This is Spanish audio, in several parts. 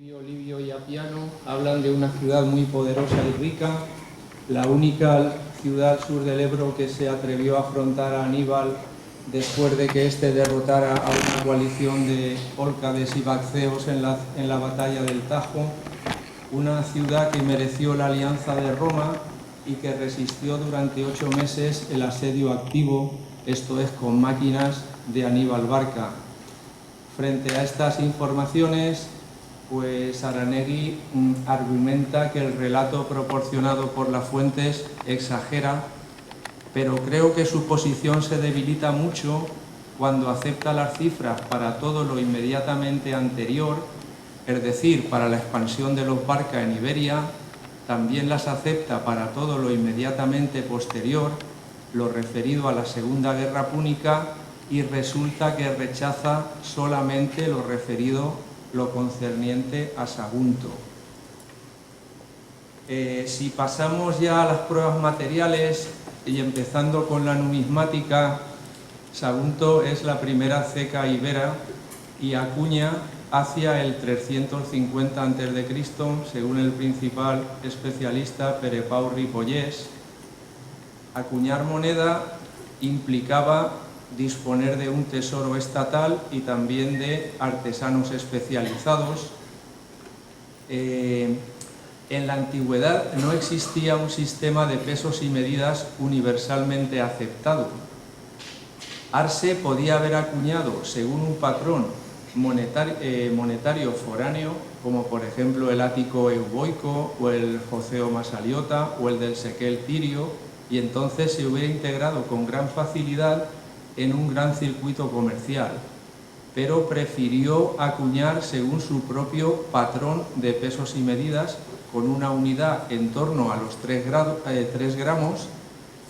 Livio y Appiano hablan de una ciudad muy poderosa y rica, la única ciudad al sur del Ebro que se atrevió a afrontar a Aníbal después de que éste derrotara a una coalición de ólcades y bacceos en la batalla del Tajo, una ciudad que mereció la alianza de Roma y que resistió durante 8 meses el asedio activo, esto es, con máquinas de Aníbal Barca. Frente a estas informaciones, pues Aranegui argumenta que el relato proporcionado por las fuentes exagera, pero creo que su posición se debilita mucho cuando acepta las cifras para todo lo inmediatamente anterior, es decir, para la expansión de los Barca en Iberia, también las acepta para todo lo inmediatamente posterior, lo referido a la Segunda Guerra Púnica, y resulta que rechaza solamente lo concerniente a Sagunto. Si pasamos ya a las pruebas materiales y empezando con la numismática, Sagunto es la primera ceca ibera y acuña hacia el 350 a.C., según el principal especialista Pere Pau Ripollès. Acuñar moneda implicaba disponer de un tesoro estatal y también de artesanos especializados. En la antigüedad no existía un sistema de pesos y medidas universalmente aceptado. Arce podía haber acuñado según un patrón monetario foráneo, como por ejemplo el ático euboico o el joseo masaliota o el del sequel tirio, y entonces se hubiera integrado con gran facilidad en un gran circuito comercial, pero prefirió acuñar según su propio patrón de pesos y medidas, con una unidad en torno a los 3 gramos,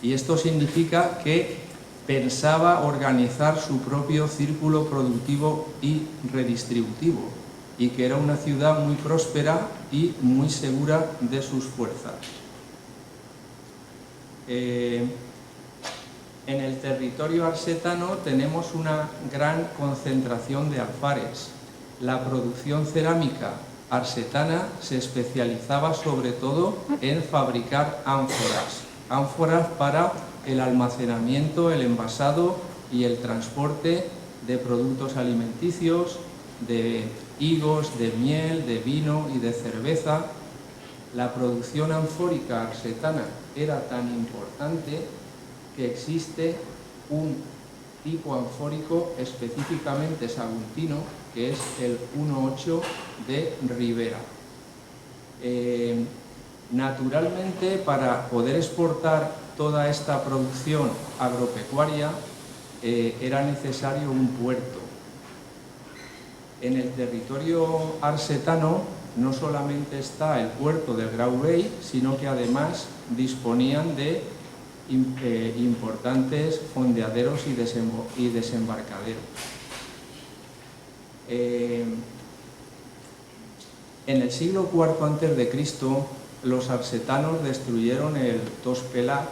y esto significa que pensaba organizar su propio círculo productivo y redistributivo, y que era una ciudad muy próspera y muy segura de sus fuerzas. En el territorio arsetano tenemos una gran concentración de alfares. La producción cerámica arsetana se especializaba sobre todo en fabricar ánforas para el almacenamiento, el envasado y el transporte de productos alimenticios, de higos, de miel, de vino y de cerveza. La producción anfórica arsetana era tan importante que existe un tipo anfórico específicamente saguntino, que es el 1,8 de Ribera. Naturalmente, para poder exportar toda esta producción agropecuaria era necesario un puerto. En el territorio arsetano no solamente está el puerto del Grau Vell, sino que además disponían de importantes fondeaderos y desembarcaderos. En el siglo IV a.C., los arsetanos destruyeron el Tospelat,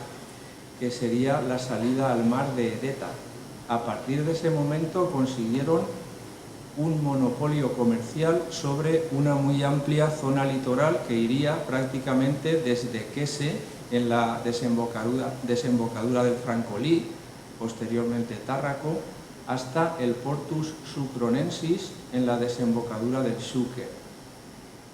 que sería la salida al mar de Edeta. A partir de ese momento consiguieron un monopolio comercial sobre una muy amplia zona litoral que iría prácticamente desde Quese, en la desembocadura del Francolí, posteriormente Tárraco, hasta el Portus Sucronensis, en la desembocadura del Xúquer.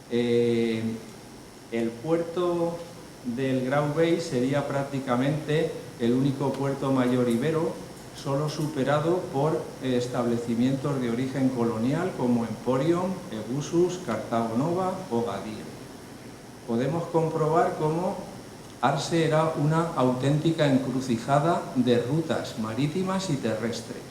El puerto del Grau Vell sería prácticamente el único puerto mayor ibero, solo superado por establecimientos de origen colonial como Emporium, Ebusus, Cartago Nova o Gadir. Podemos comprobar cómo Arce era una auténtica encrucijada de rutas marítimas y terrestres,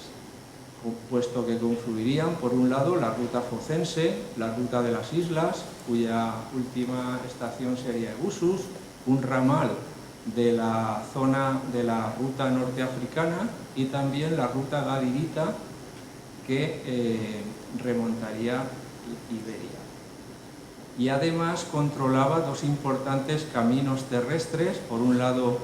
puesto que confluirían, por un lado, la ruta focense, la ruta de las islas, cuya última estación sería Ebusus, un ramal de la zona de la ruta norteafricana, y también la ruta gadirita, que remontaría Iberia. Y además controlaba 2 importantes caminos terrestres, por un lado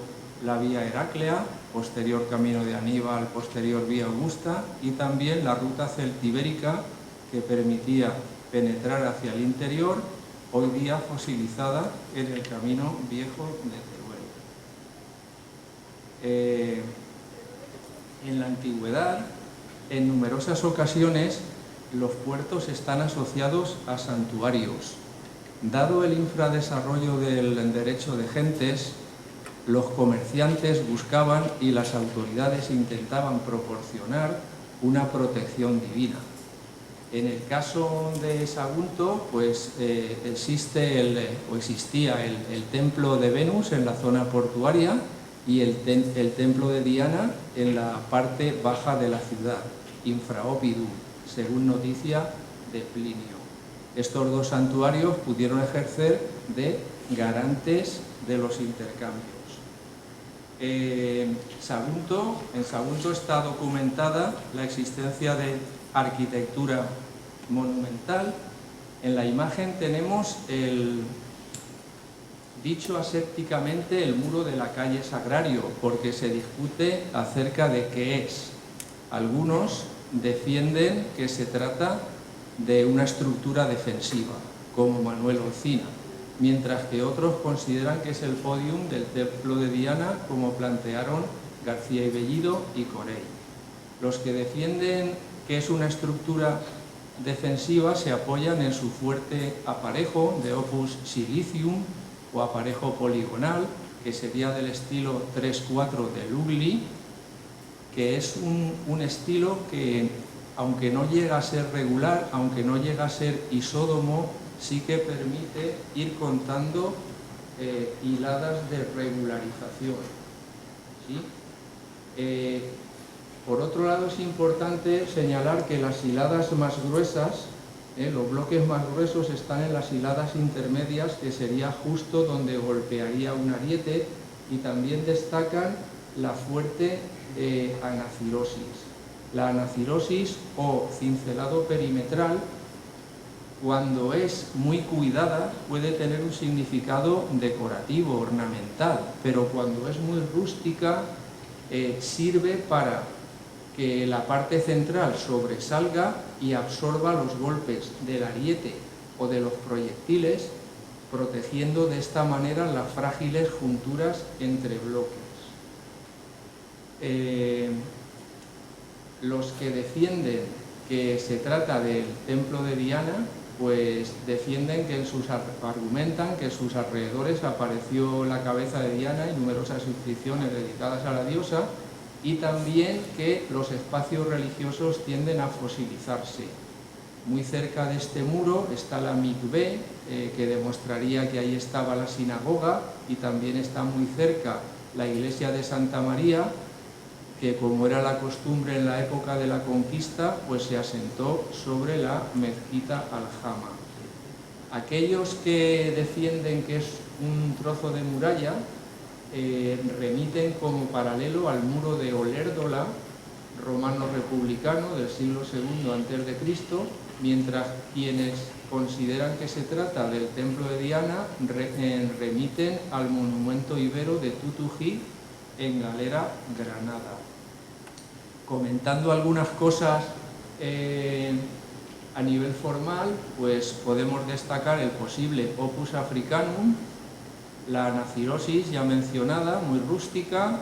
la vía Heráclea, posterior camino de Aníbal, posterior vía Augusta, y también la ruta celtibérica, que permitía penetrar hacia el interior, hoy día fosilizada en el Camino Viejo de Teruel. En la antigüedad, en numerosas ocasiones, los puertos están asociados a santuarios. Dado el infradesarrollo del derecho de gentes, los comerciantes buscaban y las autoridades intentaban proporcionar una protección divina. En el caso de Sagunto, pues existía el templo de Venus en la zona portuaria y el templo de Diana en la parte baja de la ciudad, infraopidum, según noticia de Plinio. Estos dos santuarios pudieron ejercer de garantes de los intercambios. En Sagunto está documentada la existencia de arquitectura monumental. En la imagen tenemos dicho asépticamente el muro de la calle Sagrario, porque se discute acerca de qué es. Algunos defienden que se trata de una estructura defensiva, como Manuel Olcina, mientras que otros consideran que es el podium del templo de Diana, como plantearon García y Bellido y Corey. Los que defienden que es una estructura defensiva se apoyan en su fuerte aparejo de opus silicium o aparejo poligonal, que sería del estilo 3-4 de Lugli, que es un estilo que, aunque no llega a ser regular, aunque no llega a ser isódomo, sí que permite ir contando hiladas de regularización, ¿sí? Por otro lado, es importante señalar que las hiladas más gruesas, los bloques más gruesos están en las hiladas intermedias, que sería justo donde golpearía un ariete, y también destacan la fuerte anacirosis. La anacirosis o cincelado perimetral, cuando es muy cuidada, puede tener un significado decorativo, ornamental, pero cuando es muy rústica, sirve para que la parte central sobresalga y absorba los golpes del ariete o de los proyectiles, protegiendo de esta manera las frágiles junturas entre bloques. Los que defienden que se trata del templo de Diana, pues defienden que argumentan que en sus alrededores apareció la cabeza de Diana y numerosas inscripciones dedicadas a la diosa, y también que los espacios religiosos tienden a fosilizarse. Muy cerca de este muro está la mikvé, que demostraría que ahí estaba la sinagoga, y también está muy cerca la iglesia de Santa María, que, como era la costumbre en la época de la conquista, pues se asentó sobre la mezquita Al-Jama. Aquellos que defienden que es un trozo de muralla remiten como paralelo al muro de Olérdola, romano republicano del siglo II a.C., mientras quienes consideran que se trata del templo de Diana remiten al monumento ibero de Tutují en Galera, Granada. Comentando algunas cosas a nivel formal, pues podemos destacar el posible opus africanum, la anacirosis ya mencionada, muy rústica,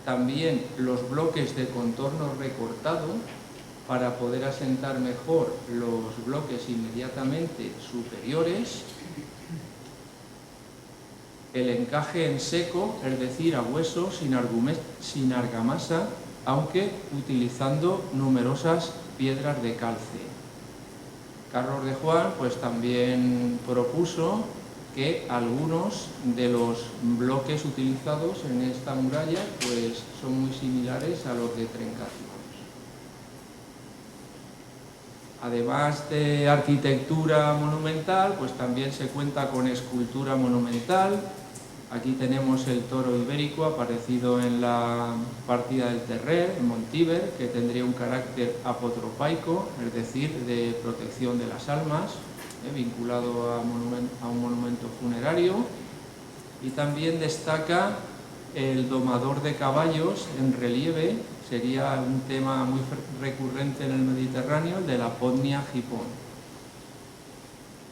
también los bloques de contorno recortado para poder asentar mejor los bloques inmediatamente superiores, el encaje en seco, es decir, a hueso, sin argamasa, aunque utilizando numerosas piedras de calce. Carlos de Juan pues también propuso que algunos de los bloques utilizados en esta muralla pues son muy similares a los de Trencaciones. Además de arquitectura monumental, pues también se cuenta con escultura monumental. Aquí tenemos el toro ibérico aparecido en la partida del Terrer, en Montíver, que tendría un carácter apotropaico, es decir, de protección de las almas, vinculado a un monumento funerario. Y también destaca el domador de caballos en relieve, sería un tema muy recurrente en el Mediterráneo, el de la Podnia Hipón.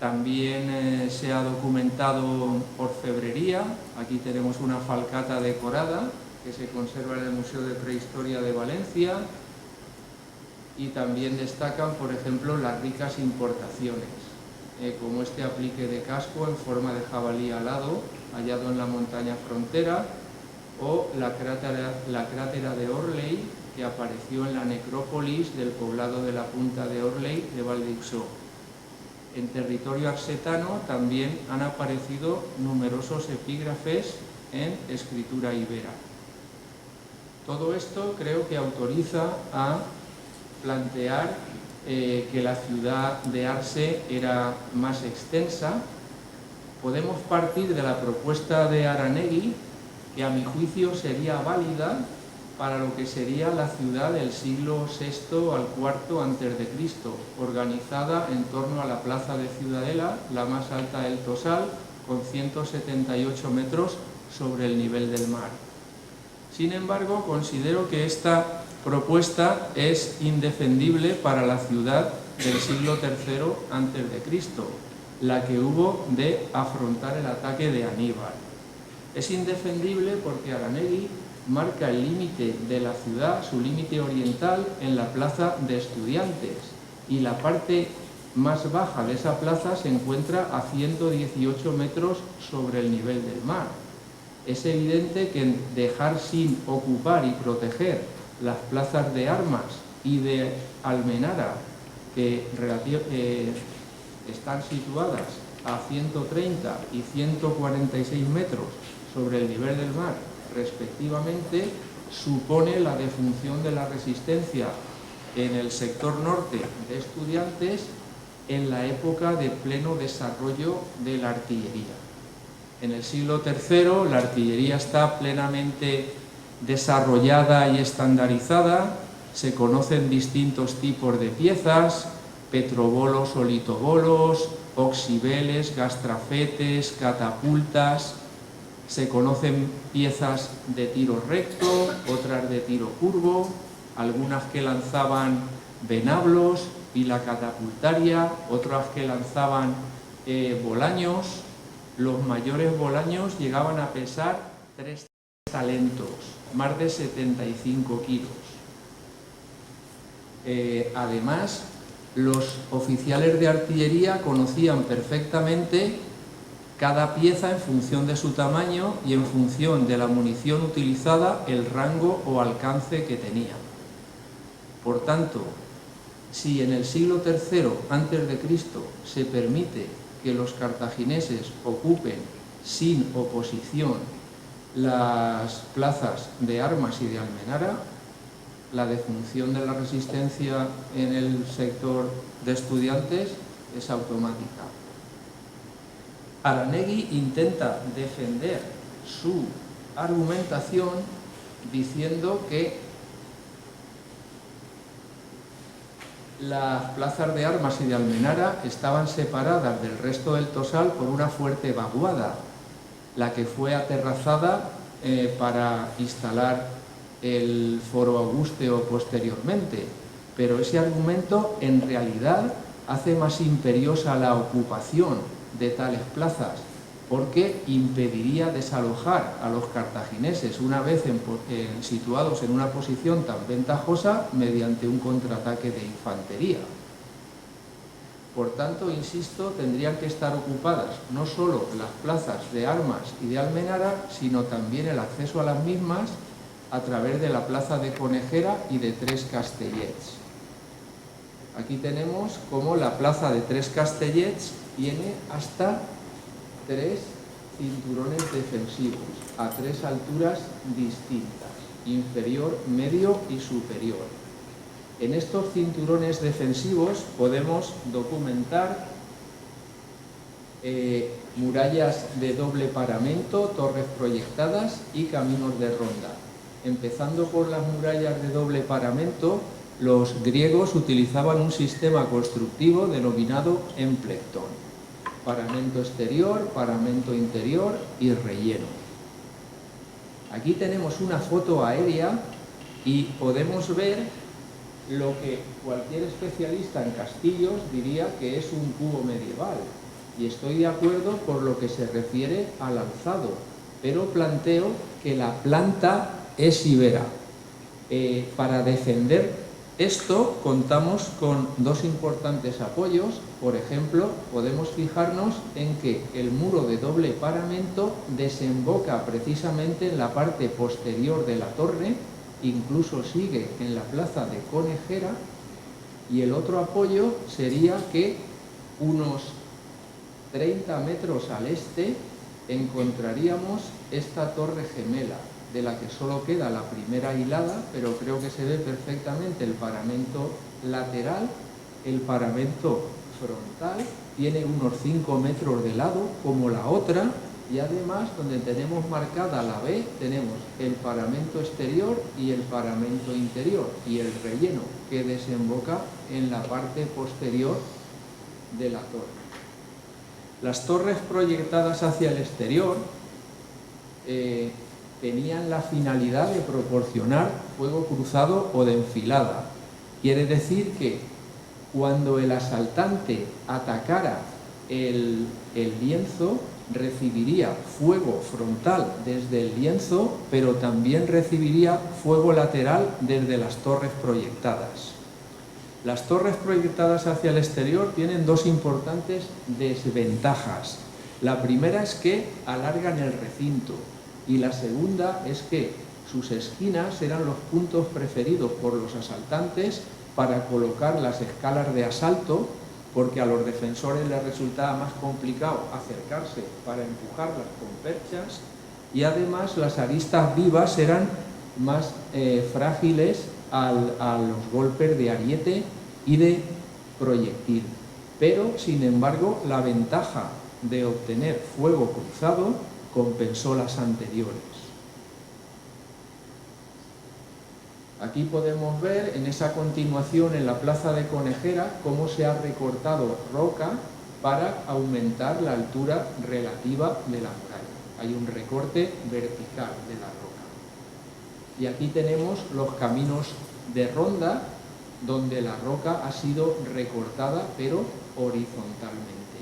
También se ha documentado orfebrería. Aquí tenemos una falcata decorada que se conserva en el Museo de Prehistoria de Valencia, y también destacan, por ejemplo, las ricas importaciones, como este aplique de casco en forma de jabalí alado, hallado en la montaña frontera, o la crátera de Orley, que apareció en la necrópolis del poblado de la Punta de Orley de Valdeixó. En territorio arsetano también han aparecido numerosos epígrafes en escritura ibera. Todo esto creo que autoriza a plantear que la ciudad de Arse era más extensa. Podemos partir de la propuesta de Aranegui, que a mi juicio sería válida para lo que sería la ciudad del siglo VI al IV a.C., organizada en torno a la plaza de Ciudadela, la más alta del Tosal, con 178 metros sobre el nivel del mar. Sin embargo, considero que esta propuesta es indefendible para la ciudad del siglo III a.C., la que hubo de afrontar el ataque de Aníbal. Es indefendible porque Aranegui marca el límite de la ciudad, su límite oriental, en la plaza de Estudiantes, y la parte más baja de esa plaza se encuentra a 118 metros sobre el nivel del mar. Es evidente que dejar sin ocupar y proteger las plazas de Armas y de Almenara, que están situadas a 130 y 146 metros sobre el nivel del mar, respectivamente, supone la defunción de la resistencia en el sector norte de Estudiantes en la época de pleno desarrollo de la artillería. En el siglo III la artillería está plenamente desarrollada y estandarizada, se conocen distintos tipos de piezas, petrobolos o litobolos, oxibeles, gastrafetes, catapultas. Se conocen piezas de tiro recto, otras de tiro curvo, algunas que lanzaban venablos y la catapultaria, otras que lanzaban bolaños. Los mayores bolaños llegaban a pesar 3 talentos, más de 75 kilos. Además, los oficiales de artillería conocían perfectamente cada pieza en función de su tamaño y en función de la munición utilizada, el rango o alcance que tenía. Por tanto, si en el siglo III a.C. se permite que los cartagineses ocupen sin oposición las plazas de Armas y de Almenara, la defunción de la resistencia en el sector de Estudiantes es automática. Aranegui intenta defender su argumentación diciendo que las plazas de Armas y de Almenara estaban separadas del resto del Tosal por una fuerte vaguada, la que fue aterrazada para instalar el Foro Augusteo posteriormente. Pero ese argumento en realidad hace más imperiosa la ocupación de tales plazas, porque impediría desalojar a los cartagineses una vez situados en una posición tan ventajosa mediante un contraataque de infantería. Por tanto, insisto, tendrían que estar ocupadas no solo las plazas de Armas y de Almenara, sino también el acceso a las mismas a través de la plaza de Conejera y de Tres Castellets. Aquí tenemos cómo la plaza de Tres Castellets tiene hasta 3 cinturones defensivos a 3 alturas distintas, inferior, medio y superior. En estos cinturones defensivos podemos documentar murallas de doble paramento, torres proyectadas y caminos de ronda. Empezando por las murallas de doble paramento, los griegos utilizaban un sistema constructivo denominado emplectón: paramento exterior, paramento interior y relleno. Aquí tenemos una foto aérea y podemos ver lo que cualquier especialista en castillos diría que es un cubo medieval. y estoy de acuerdo por lo que se refiere al alzado, pero planteo que la planta es ibera. Para defender esto contamos con dos importantes apoyos. Por ejemplo, podemos fijarnos en que el muro de doble paramento desemboca precisamente en la parte posterior de la torre, incluso sigue en la plaza de Conejera, y el otro apoyo sería que unos 30 metros al este encontraríamos esta torre gemela, de la que solo queda la primera hilada, pero creo que se ve perfectamente el paramento lateral. El paramento frontal tiene unos 5 metros de lado, como la otra, y además, donde tenemos marcada la B, tenemos el paramento exterior y el paramento interior, y el relleno que desemboca en la parte posterior de la torre. Las torres proyectadas hacia el exterior tenían la finalidad de proporcionar fuego cruzado o de enfilada. Quiere decir que cuando el asaltante atacara el lienzo, recibiría fuego frontal desde el lienzo, pero también recibiría fuego lateral desde las torres proyectadas. Las torres proyectadas hacia el exterior tienen dos importantes desventajas. La primera es que alargan el recinto, y la segunda es que sus esquinas eran los puntos preferidos por los asaltantes para colocar las escalas de asalto, porque a los defensores les resultaba más complicado acercarse para empujarlas con perchas, y además las aristas vivas eran más frágiles a los golpes de ariete y de proyectil. Pero, sin embargo, la ventaja de obtener fuego cruzado compensó las anteriores. Aquí podemos ver en esa continuación en la plaza de Conejera cómo se ha recortado roca para aumentar la altura relativa de la muralla. Hay un recorte vertical de la roca. Y aquí tenemos los caminos de ronda, donde la roca ha sido recortada pero horizontalmente.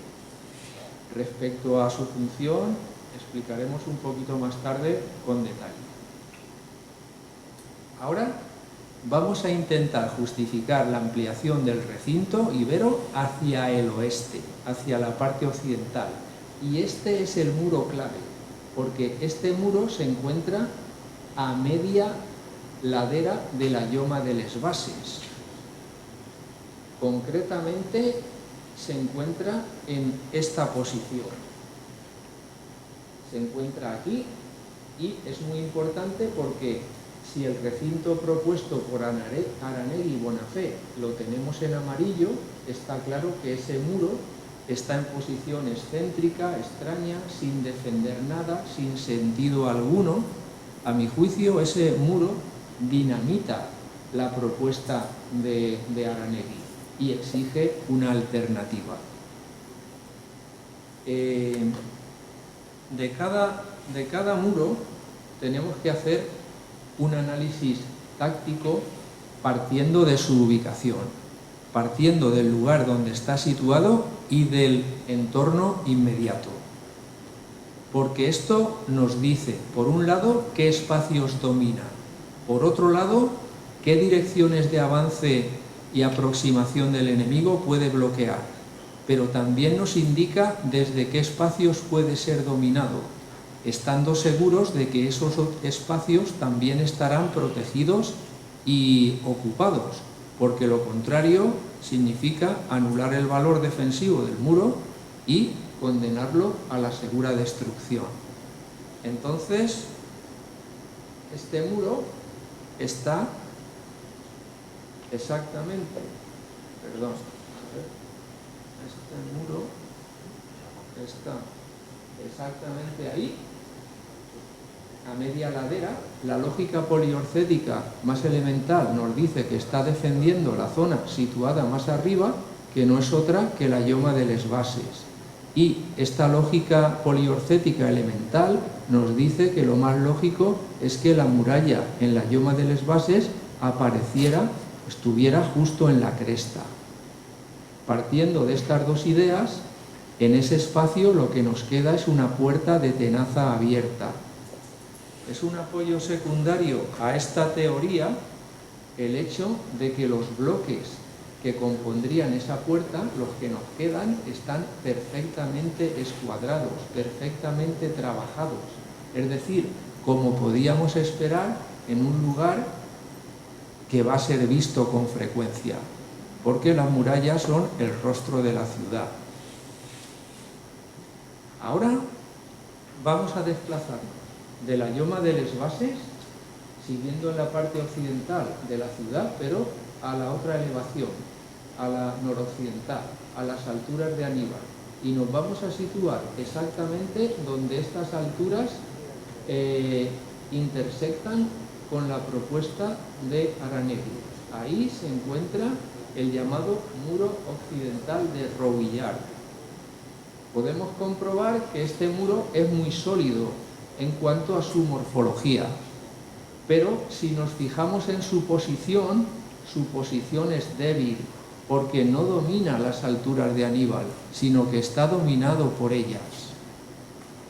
Respecto a su función, explicaremos un poquito más tarde con detalle. Ahora vamos a intentar justificar la ampliación del recinto ibero hacia el oeste, hacia la parte occidental. Y este es el muro clave, porque este muro se encuentra a media ladera de la Lloma de les Bases. Concretamente se encuentra en esta posición. Se encuentra aquí, y es muy importante porque si el recinto propuesto por Aranegui y Bonafé lo tenemos en amarillo, está claro que ese muro está en posición excéntrica, extraña, sin defender nada, sin sentido alguno. A mi juicio, ese muro dinamita la propuesta de Aranegui y exige una alternativa. De cada muro tenemos que hacer un análisis táctico partiendo de su ubicación, partiendo del lugar donde está situado y del entorno inmediato. Porque esto nos dice, por un lado, qué espacios domina, por otro lado, qué direcciones de avance y aproximación del enemigo puede bloquear, pero también nos indica desde qué espacios puede ser dominado, estando seguros de que esos espacios también estarán protegidos y ocupados, porque lo contrario significa anular el valor defensivo del muro y condenarlo a la segura destrucción. Entonces, este muro está exactamente, este muro está exactamente ahí, a media ladera. La lógica poliorcética más elemental nos dice que está defendiendo la zona situada más arriba, que no es otra que la Lloma de les Bases. Y esta lógica poliorcética elemental nos dice que lo más lógico es que la muralla en la Lloma de les Bases estuviera justo en la cresta. Partiendo de estas dos ideas, En ese espacio lo que nos queda es una puerta de tenaza abierta. Es un apoyo secundario a esta teoría el hecho de que los bloques que compondrían esa puerta, los que nos quedan, están perfectamente escuadrados, perfectamente trabajados. Es decir, como podíamos esperar en un lugar que va a ser visto con frecuencia, porque las murallas son el rostro de la ciudad. Ahora vamos a desplazarnos de la Lloma de les Bases, siguiendo en la parte occidental de la ciudad, pero a la otra elevación, a la noroccidental, a las alturas de Aníbal. Y nos vamos a situar exactamente donde estas alturas intersectan con la propuesta de Aranegui. Ahí se encuentra el llamado muro occidental de Rouillard. Podemos comprobar que este muro es muy sólido en cuanto a su morfología, pero si nos fijamos en su posición es débil, porque no domina las alturas de Aníbal, sino que está dominado por ellas.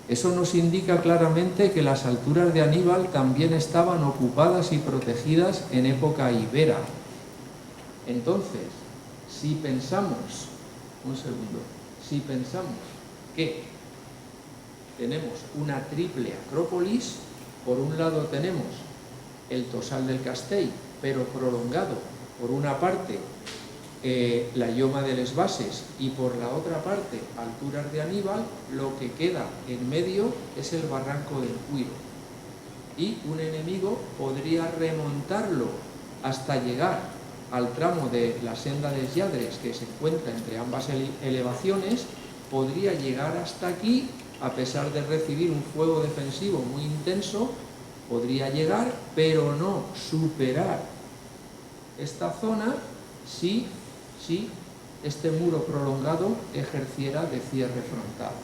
Eso nos indica claramente que las alturas de Aníbal también estaban ocupadas y protegidas en época ibera. Entonces, si pensamos que tenemos una triple acrópolis, por un lado tenemos el Tosal del Castell, pero prolongado por una parte la Lloma de les Bases y por la otra parte alturas de Aníbal, lo que queda en medio es el Barranco del Cuiro. Y un enemigo podría remontarlo hasta llegar al tramo de la Senda de Lladres, que se encuentra entre ambas elevaciones, podría llegar hasta aquí, a pesar de recibir un fuego defensivo muy intenso, podría llegar, pero no superar esta zona si este muro prolongado ejerciera de cierre frontal.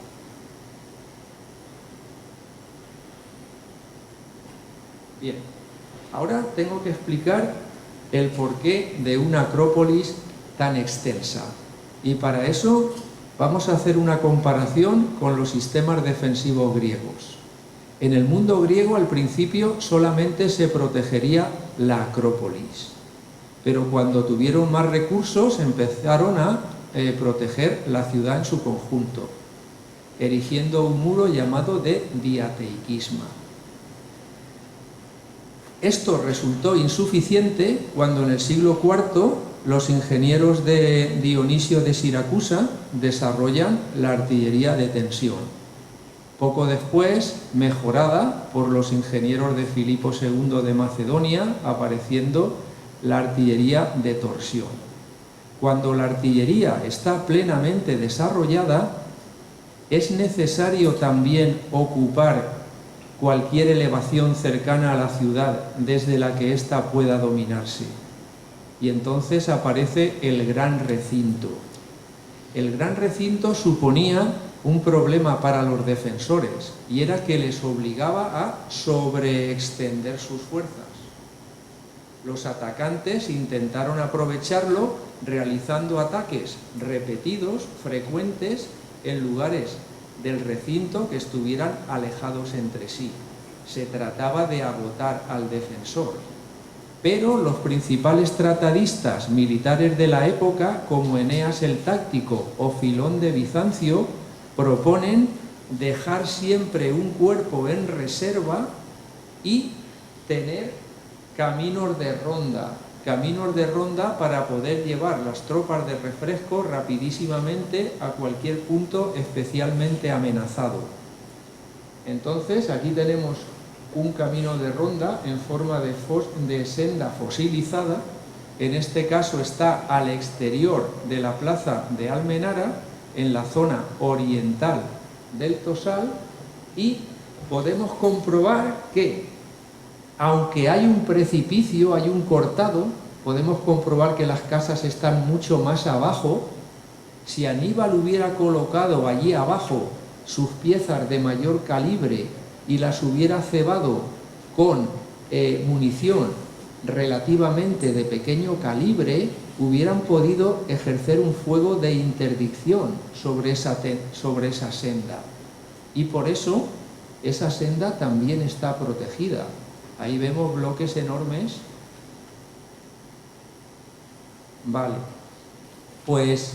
Bien, ahora tengo que explicar el porqué de una acrópolis tan extensa. Y para eso vamos a hacer una comparación con los sistemas defensivos griegos. En el mundo griego al principio solamente se protegería la acrópolis, pero cuando tuvieron más recursos empezaron a proteger la ciudad en su conjunto, erigiendo un muro llamado de diateiquisma. Esto resultó insuficiente cuando en el siglo IV los ingenieros de Dionisio de Siracusa desarrollan la artillería de tensión. Poco después, mejorada por los ingenieros de Filipo II de Macedonia, apareciendo la artillería de torsión. Cuando la artillería está plenamente desarrollada, es necesario también ocupar cualquier elevación cercana a la ciudad desde la que ésta pueda dominarse. Y entonces aparece el gran recinto. El gran recinto suponía un problema para los defensores, y era que les obligaba a sobreextender sus fuerzas. Los atacantes intentaron aprovecharlo realizando ataques repetidos, frecuentes, en lugares del recinto que estuvieran alejados entre sí. Se trataba de agotar al defensor. Pero los principales tratadistas militares de la época, como Eneas el Táctico o Filón de Bizancio, proponen dejar siempre un cuerpo en reserva y tener caminos de ronda para poder llevar las tropas de refresco rapidísimamente a cualquier punto especialmente amenazado. Entonces aquí tenemos un camino de ronda en forma de senda fosilizada. En este caso está al exterior de la plaza de Almenara, en la zona oriental del Tosal, y podemos comprobar que, aunque hay un precipicio, hay un cortado, podemos comprobar que las casas están mucho más abajo. Si Aníbal hubiera colocado allí abajo sus piezas de mayor calibre y las hubiera cebado con munición relativamente de pequeño calibre hubieran podido ejercer un fuego de interdicción sobre esa senda. Y por eso esa senda también está protegida. Ahí vemos bloques enormes. Vale, pues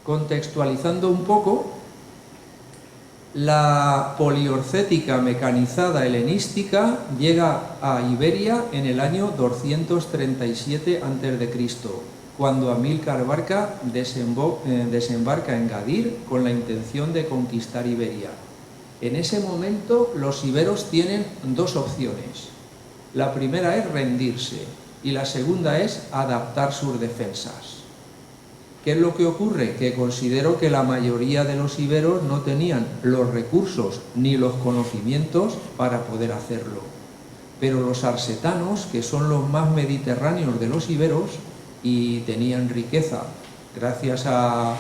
contextualizando un poco, la poliorcética mecanizada helenística llega a Iberia en el año 237 a.C., cuando Amílcar Barca desembarca en Gadir con la intención de conquistar Iberia. En ese momento los iberos tienen dos opciones. La primera es rendirse y la segunda es adaptar sus defensas. ¿Qué es lo que ocurre? Que considero que la mayoría de los iberos no tenían los recursos ni los conocimientos para poder hacerlo. Pero los arsetanos, que son los más mediterráneos de los iberos y tenían riqueza gracias a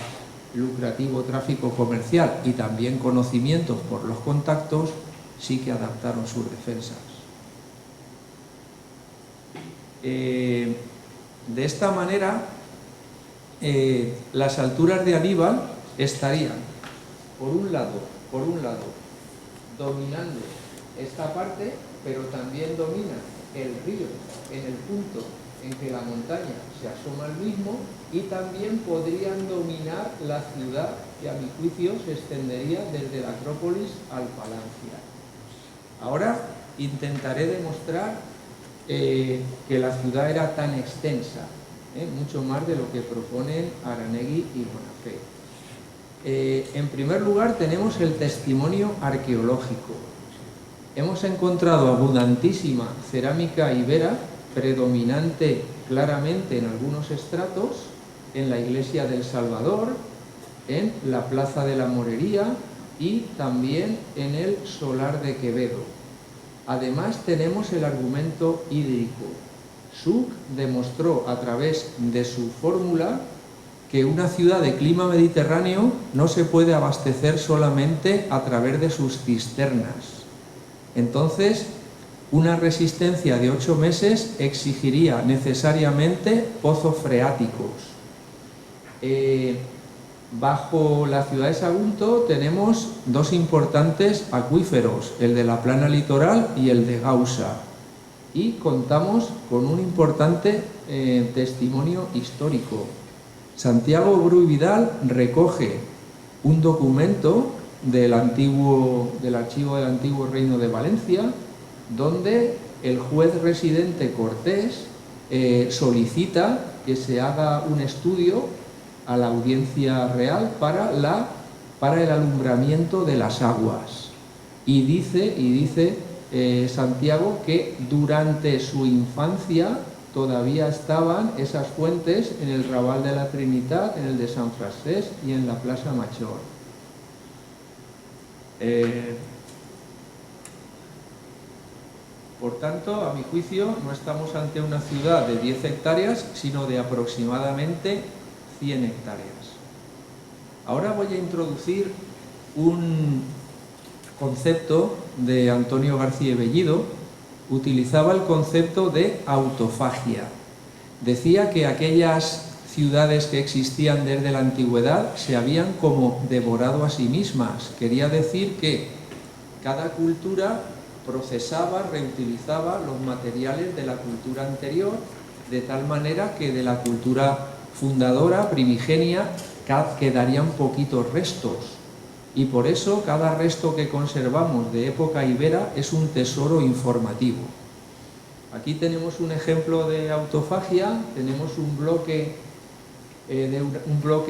lucrativo tráfico comercial y también conocimientos por los contactos, sí que adaptaron sus defensas. De esta manera, las alturas de Aníbal estarían, por un lado, dominando esta parte, pero también dominan el río en el punto en que la montaña se asoma al mismo, y también podrían dominar la ciudad, que a mi juicio se extendería desde la Acrópolis al Palancia. Ahora intentaré demostrar que la ciudad era tan extensa, mucho más de lo que proponen Aranegui y Bonafé. En primer lugar tenemos el testimonio arqueológico. Hemos encontrado abundantísima cerámica ibera, predominante claramente en algunos estratos, en la iglesia del Salvador, en la plaza de la Morería y también en el solar de Quevedo. Además tenemos el argumento hídrico. Such demostró a través de su fórmula que una ciudad de clima mediterráneo no se puede abastecer solamente a través de sus cisternas. Entonces, una resistencia de 8 meses exigiría necesariamente pozos freáticos. Bajo la ciudad de Sagunto tenemos dos importantes acuíferos, el de la plana litoral y el de Gausa. Y contamos con un importante testimonio histórico. Santiago Bru y Vidal recoge un documento del archivo del antiguo Reino de Valencia, donde el juez residente Cortés solicita que se haga un estudio a la audiencia real para el alumbramiento de las aguas. Y dice Santiago que durante su infancia todavía estaban esas fuentes en el Raval de la Trinitat, en el de San Francesc y en la Plaza Major. Por tanto, a mi juicio, no estamos ante una ciudad de 10 hectáreas, sino de aproximadamente 100 hectáreas. Ahora voy a introducir un concepto de Antonio García Bellido. Utilizaba el concepto de autofagia. Decía que aquellas ciudades que existían desde la antigüedad se habían como devorado a sí mismas. Quería decir que cada cultura procesaba, reutilizaba los materiales de la cultura anterior, de tal manera que de la cultura fundadora, primigenia, quedarían poquitos restos. Y por eso cada resto que conservamos de época ibera es un tesoro informativo. Aquí tenemos un ejemplo de autofagia, tenemos un bloque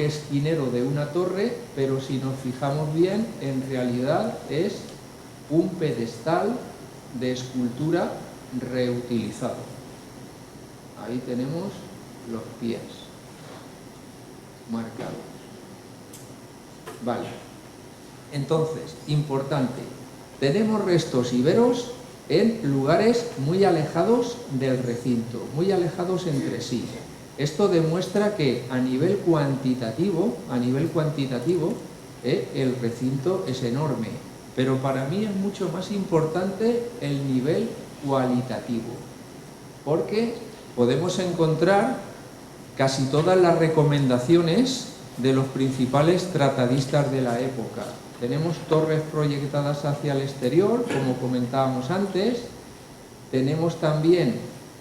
esquinero de una torre, pero si nos fijamos bien, en realidad es un pedestal de escultura reutilizado. Ahí tenemos los pies marcados. Vale. Entonces, importante, tenemos restos iberos en lugares muy alejados del recinto, muy alejados entre sí. Esto demuestra que a nivel cuantitativo, el recinto es enorme, pero para mí es mucho más importante el nivel cualitativo, porque podemos encontrar casi todas las recomendaciones de los principales tratadistas de la época. Tenemos torres proyectadas hacia el exterior, como comentábamos antes. Tenemos también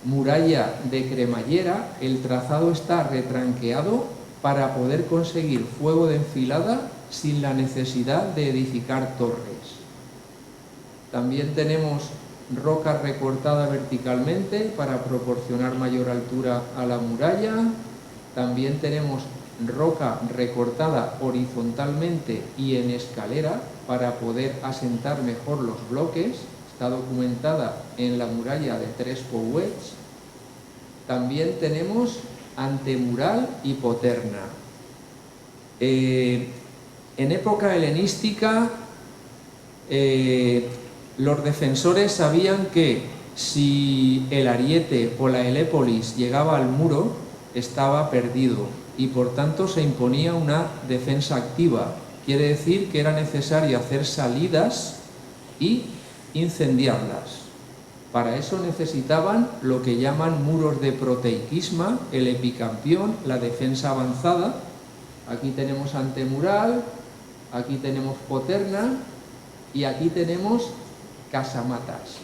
muralla de cremallera. El trazado está retranqueado para poder conseguir fuego de enfilada sin la necesidad de edificar torres. También tenemos roca recortada verticalmente para proporcionar mayor altura a la muralla. También tenemos roca recortada horizontalmente y en escalera para poder asentar mejor los bloques. Está documentada en la muralla de Tres Pouets. También tenemos antemural y poterna. En época helenística, los defensores sabían que si el ariete o la Helépolis llegaba al muro, estaba perdido y por tanto se imponía una defensa activa. Quiere decir que era necesario hacer salidas y incendiarlas. Para eso necesitaban lo que llaman muros de proteiquisma, el epicampión, la defensa avanzada. Aquí tenemos antemural, aquí tenemos poterna y aquí tenemos casamatas.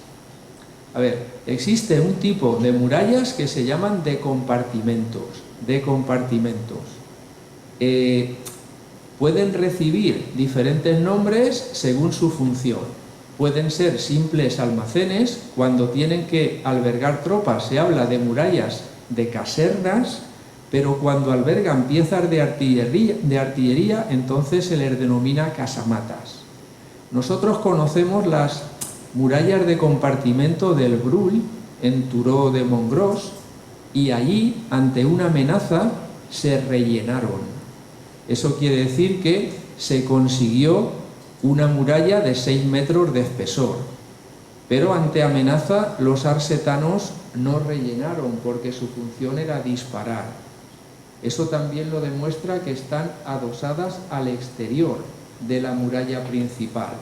A ver, existe un tipo de murallas que se llaman de compartimentos. Pueden recibir diferentes nombres según su función. Pueden ser simples almacenes. Cuando tienen que albergar tropas se habla de murallas de casernas, pero cuando albergan piezas de artillería, entonces se les denomina casamatas. Nosotros conocemos las murallas de compartimento del Brull, en Turó de Montgros, y allí, ante una amenaza, se rellenaron. Eso quiere decir que se consiguió una muralla de 6 metros de espesor, pero ante amenaza los arsetanos no rellenaron porque su función era disparar. Eso también lo demuestra que están adosadas al exterior de la muralla principal.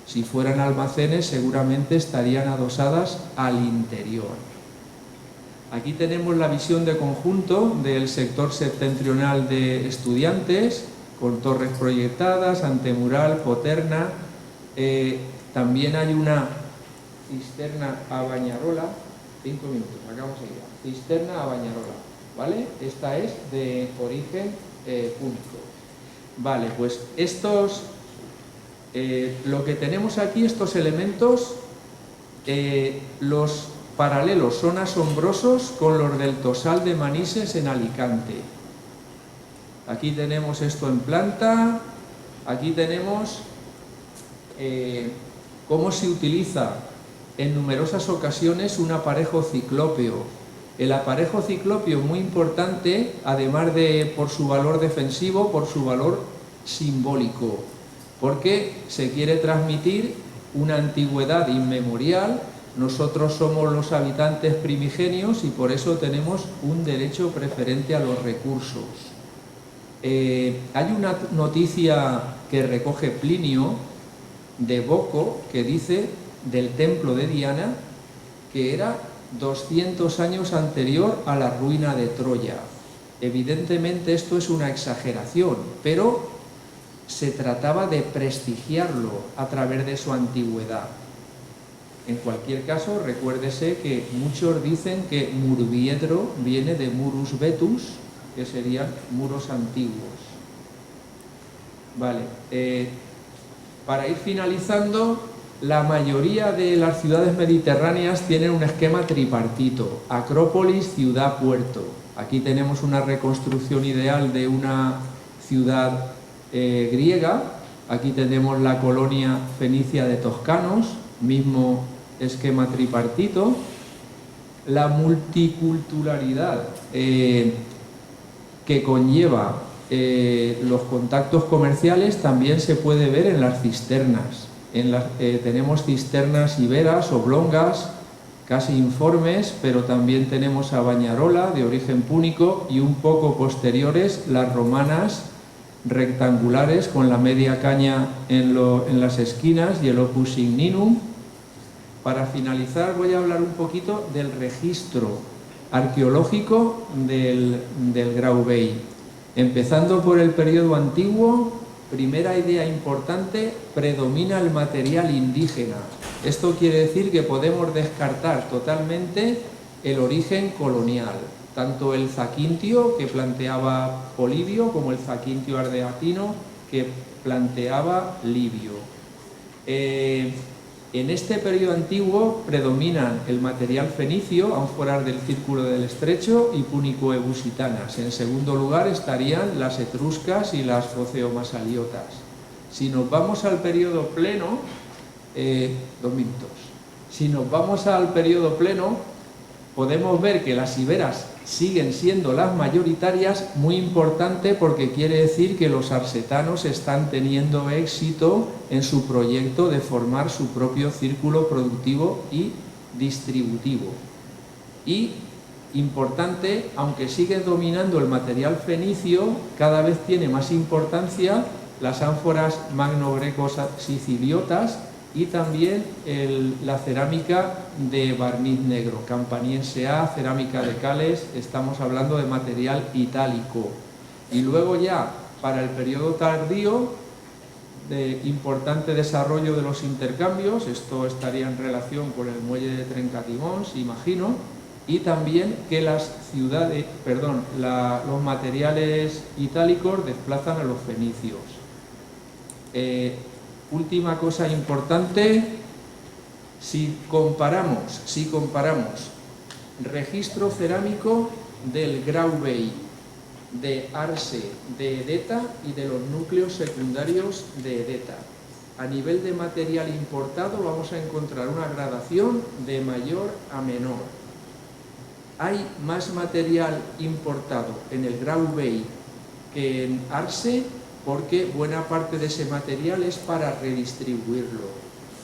Si fueran almacenes, seguramente estarían adosadas al interior. Aquí tenemos la visión de conjunto del sector septentrional de Estudiantes, con torres proyectadas, antemural, poterna. También hay una cisterna a Bañarola. 5 minutos, acabamos ya. Cisterna a Bañarola, ¿vale? Esta es de origen púnico. Vale, pues estos... lo que tenemos aquí, estos elementos, los paralelos son asombrosos con los del Tosal de Manises en Alicante. Aquí tenemos esto en planta, aquí tenemos cómo se utiliza en numerosas ocasiones un aparejo ciclópeo. El aparejo ciclópeo es muy importante, además de por su valor defensivo, por su valor simbólico, porque se quiere transmitir una antigüedad inmemorial. Nosotros somos los habitantes primigenios y por eso tenemos un derecho preferente a los recursos. Hay una noticia que recoge Plinio de Boco que dice del templo de Diana que era 200 años anterior a la ruina de Troya. Evidentemente esto es una exageración, pero se trataba de prestigiarlo a través de su antigüedad. En cualquier caso, recuérdese que muchos dicen que Murviedro viene de Murus Vetus, que serían muros antiguos. Vale, para ir finalizando, la mayoría de las ciudades mediterráneas tienen un esquema tripartito: Acrópolis, ciudad, puerto. Aquí tenemos una reconstrucción ideal de una ciudad griega. Aquí tenemos la colonia fenicia de toscanos, mismo esquema tripartito. La multiculturalidad que conlleva los contactos comerciales también se puede ver en las cisternas. Tenemos cisternas iberas, oblongas, casi informes, pero también tenemos a Bañarola, de origen púnico, y un poco posteriores las romanas, rectangulares, con la media caña en las esquinas y el opus igninum. Para finalizar voy a hablar un poquito del registro arqueológico del Grau Vell. Empezando por el periodo antiguo, primera idea importante, predomina el material indígena. Esto quiere decir que podemos descartar totalmente el origen colonial, tanto el zaquintio que planteaba Polibio como el zaquintio ardeatino que planteaba Livio. En este periodo antiguo predominan el material fenicio, ánforas del Círculo del Estrecho y púnico-ebusitanas. En segundo lugar estarían las etruscas y las foceomasaliotas. Si nos vamos al periodo pleno, 2 minutos. Si nos vamos al periodo pleno, podemos ver que las iberas siguen siendo las mayoritarias, muy importante porque quiere decir que los arsetanos están teniendo éxito en su proyecto de formar su propio círculo productivo y distributivo. Y, importante, aunque sigue dominando el material fenicio, cada vez tiene más importancia las ánforas magno-greco-siciliotas y también la cerámica de barniz negro, campaniense A, cerámica de Cales, estamos hablando de material itálico. Y luego ya, para el periodo tardío, de importante desarrollo de los intercambios, esto estaría en relación con el muelle de Trencatimons, imagino, y también que las ciudades, los materiales itálicos desplazan a los fenicios. Última cosa importante, si comparamos registro cerámico del Grau Vell, de Arce, de Edeta y de los núcleos secundarios de Edeta, a nivel de material importado vamos a encontrar una gradación de mayor a menor. Hay más material importado en el Grau Vell que en Arce, porque buena parte de ese material es para redistribuirlo.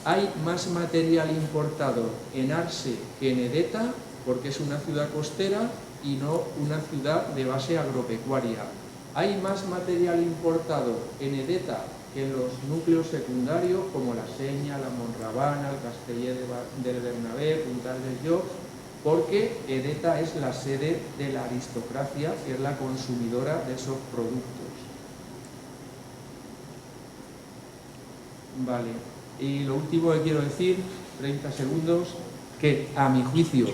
Hay más material importado en Arce que en Edeta, porque es una ciudad costera y no una ciudad de base agropecuaria. Hay más material importado en Edeta que en los núcleos secundarios, como la Seña, la Monrabana, el Castellet del Bernabé, Puntal del Llop, porque Edeta es la sede de la aristocracia, que es la consumidora de esos productos. Vale, y lo último que quiero decir, 30 segundos, que a mi juicio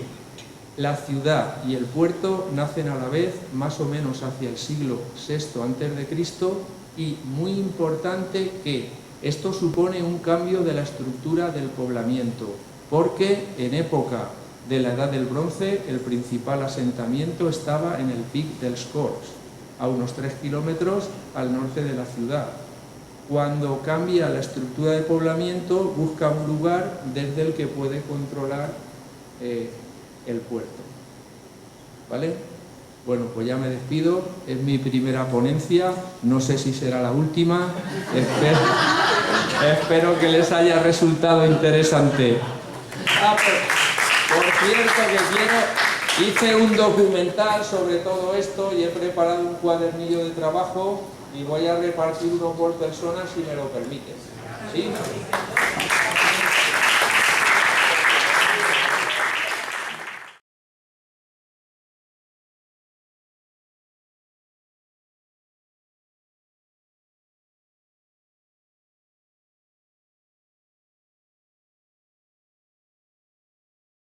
la ciudad y el puerto nacen a la vez, más o menos hacia el siglo VI a.C., y muy importante que esto supone un cambio de la estructura del poblamiento, porque en época de la Edad del Bronce el principal asentamiento estaba en el Pic dels Corts, a unos 3 kilómetros al norte de la ciudad. Cuando cambia la estructura de poblamiento, busca un lugar desde el que puede controlar el puerto. ¿Vale? Bueno, pues ya me despido. Es mi primera ponencia. No sé si será la última. Espero que les haya resultado interesante. Por cierto que hice un documental sobre todo esto y he preparado un cuadernillo de trabajo y voy a repartir uno por persona si me lo permiten. ¿Sí?